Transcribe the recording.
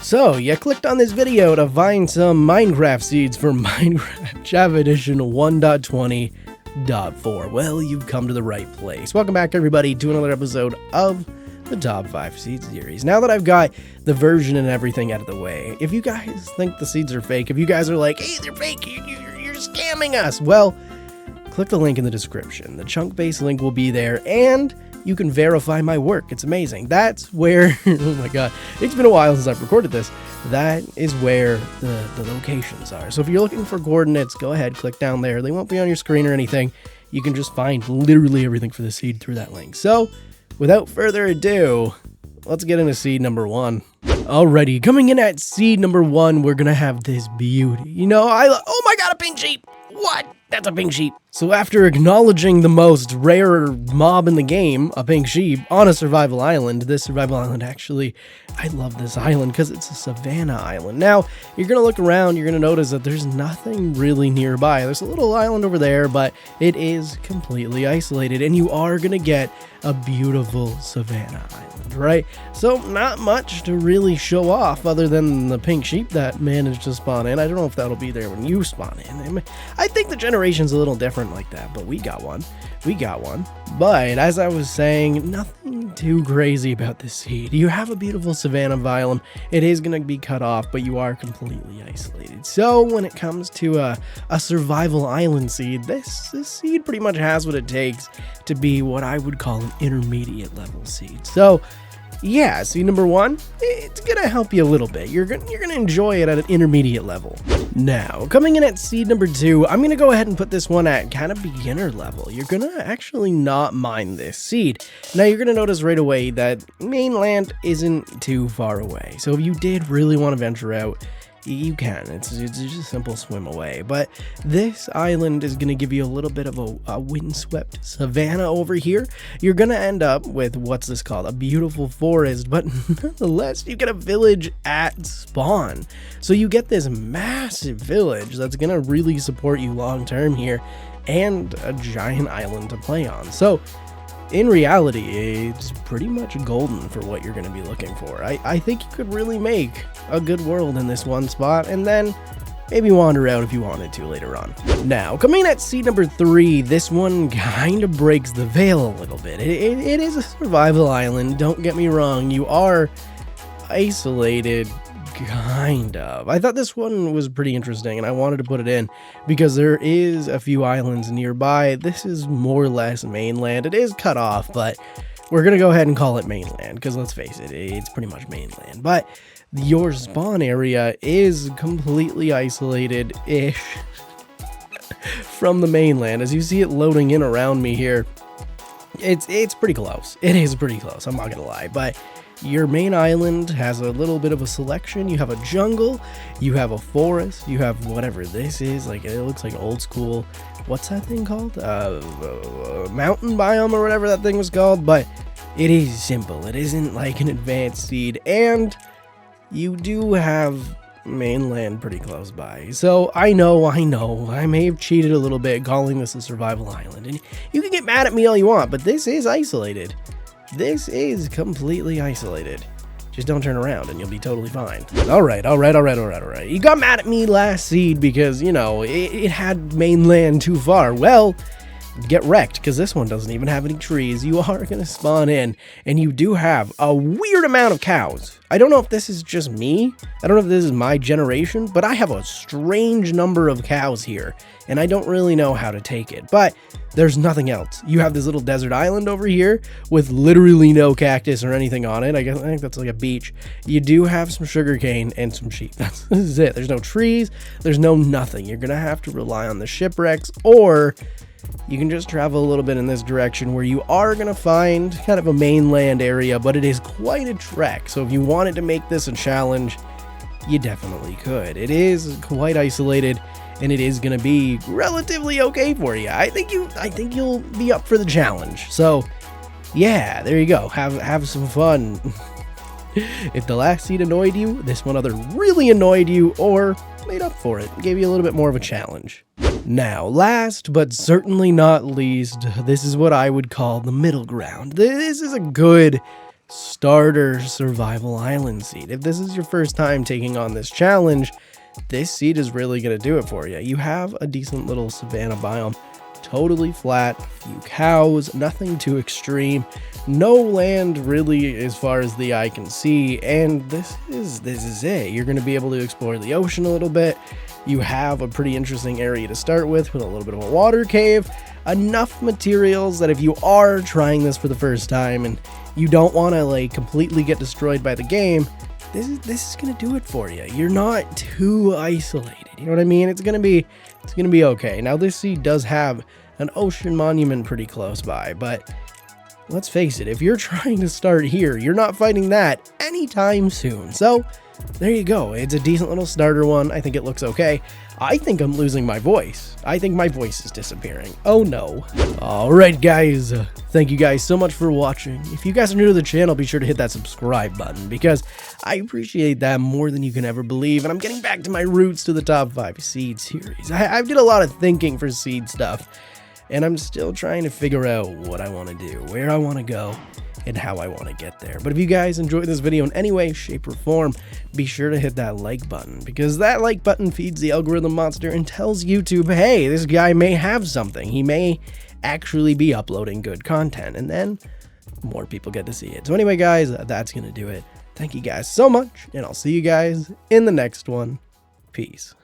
So, you clicked on this video to find some Minecraft seeds for Minecraft Java Edition 1.20.4. Well, you've come to the right place. Welcome back, everybody, to another episode of the Top 5 Seed series. Now that I've got the version and everything out of the way, if you guys think the seeds are fake, if you guys are like, hey, they're fake, you're scamming us, well, click the link in the description. The chunk-based link will be there, and you can verify my work. It's amazing. That's where, oh my god, it's been a while since I've recorded this. That is where the locations are. So if you're looking for coordinates, go ahead, click down there. They won't be on your screen or anything. You can just find literally everything for the seed through that link. So without further ado, let's get into seed number 1. Alrighty, coming in at seed number 1, we're gonna have this beauty. You know, oh my god, a pink sheep! What? That's a pink sheep. So after acknowledging the most rare mob in the game, a pink sheep, on a survival island, this survival island actually, I love this island because it's a Savannah island. Now, you're going to look around, you're going to notice that there's nothing really nearby. There's a little island over there, but it is completely isolated, and you are going to get a beautiful Savannah island, right? So not much to really show off other than the pink sheep that managed to spawn in. I don't know if that'll be there when you spawn in. I think the generation's a little different like that, but we got one. But as I was saying, nothing too crazy about this seed. You have a beautiful Savannah biome. It is going to be cut off, but you are completely isolated. So when it comes to a survival island seed, this seed pretty much has what it takes to be what I would call an intermediate level seed. So yeah, seed number 1, it's gonna help you a little bit. You're gonna enjoy it at an intermediate level. Now, coming in at seed number 2, I'm gonna go ahead and put this one at kind of beginner level. You're gonna actually not mind this seed. Now, you're gonna notice right away that Mainland isn't too far away. So if you did really want to venture out, you can. It's just a simple swim away. But this island is going to give you a little bit of a windswept savanna over here. You're going to end up with, what's this called? A beautiful forest, but nonetheless, you get a village at spawn. So you get this massive village that's going to really support you long term here, and a giant island to play on. So in reality, it's pretty much golden for what you're going to be looking for. I think you could really make a good world in this one spot, and then maybe wander out if you wanted to later on. Now, coming at seed number 3, this one kind of breaks the veil a little bit. It is a survival island, don't get me wrong. You are isolated, kind of. I thought this one was pretty interesting, and I wanted to put it in because there is a few islands nearby. This is more or less Mainland. It is cut off, but we're gonna go ahead and call it Mainland because let's face it, it's pretty much Mainland. But your spawn area is completely isolated-ish from the mainland. As you see it loading in around me here, it's pretty close. It is pretty close, I'm not gonna lie, but your main island has a little bit of a selection. You have a jungle, you have a forest, you have whatever this is. Like, it looks like old school, what's that thing called? Mountain biome or whatever that thing was called. But it is simple. It isn't like an advanced seed, and you do have Mainland pretty close by. So I know, I may have cheated a little bit calling this a survival island, and you can get mad at me all you want, but this is isolated. This is completely isolated. Just don't turn around and you'll be totally fine. Alright. You got mad at me last seed because, you know, it had Mainland too far. Well, get wrecked, because this one doesn't even have any trees. You are going to spawn in, and you do have a weird amount of cows. I don't know if this is just me. I don't know if this is my generation, but I have a strange number of cows here, and I don't really know how to take it. But there's nothing else. You have this little desert island over here with literally no cactus or anything on it. I think that's like a beach. You do have some sugarcane and some sheep. This is it. There's no trees. There's no nothing. You're going to have to rely on the shipwrecks, or you can just travel a little bit in this direction where you are going to find kind of a mainland area, but it is quite a trek. So if you wanted to make this a challenge, you definitely could. It is quite isolated, and it is going to be relatively okay for you. I think you'll be up for the challenge. So yeah, there you go. Have some fun. If the last seed annoyed you, this one either really annoyed you or made up for it, gave you a little bit more of a challenge. Now, last but certainly not least, this is what I would call the middle ground. This is a good Starter Survival Island seed. If this is your first time taking on this challenge, this seed is really going to do it for you. You have a decent little savanna biome, totally flat, few cows, nothing too extreme, no land really as far as the eye can see, and this is it. You're going to be able to explore the ocean a little bit. You have a pretty interesting area to start with a little bit of a water cave, enough materials that if you are trying this for the first time and you don't want to like completely get destroyed by the game, this is gonna do it for you. You're not too isolated. You know what I mean? It's gonna be okay. Now this seed does have an ocean monument pretty close by, but let's face it, if you're trying to start here, you're not fighting that anytime soon. So there you go. It's a decent little starter one. I think it looks okay. I think I'm losing my voice. I think my voice is disappearing. Oh no. Alright guys, thank you guys so much for watching. If you guys are new to the channel, be sure to hit that subscribe button because I appreciate that more than you can ever believe. And I'm getting back to my roots to the top 5 seed series. I did a lot of thinking for seed stuff, and I'm still trying to figure out what I want to do, where I want to go, and how I want to get there. But if you guys enjoyed this video in any way, shape, or form, be sure to hit that like button, because that like button feeds the algorithm monster and tells YouTube, hey, this guy may have something. He may actually be uploading good content, and then more people get to see it. So anyway, guys, that's going to do it. Thank you guys so much, and I'll see you guys in the next one. Peace.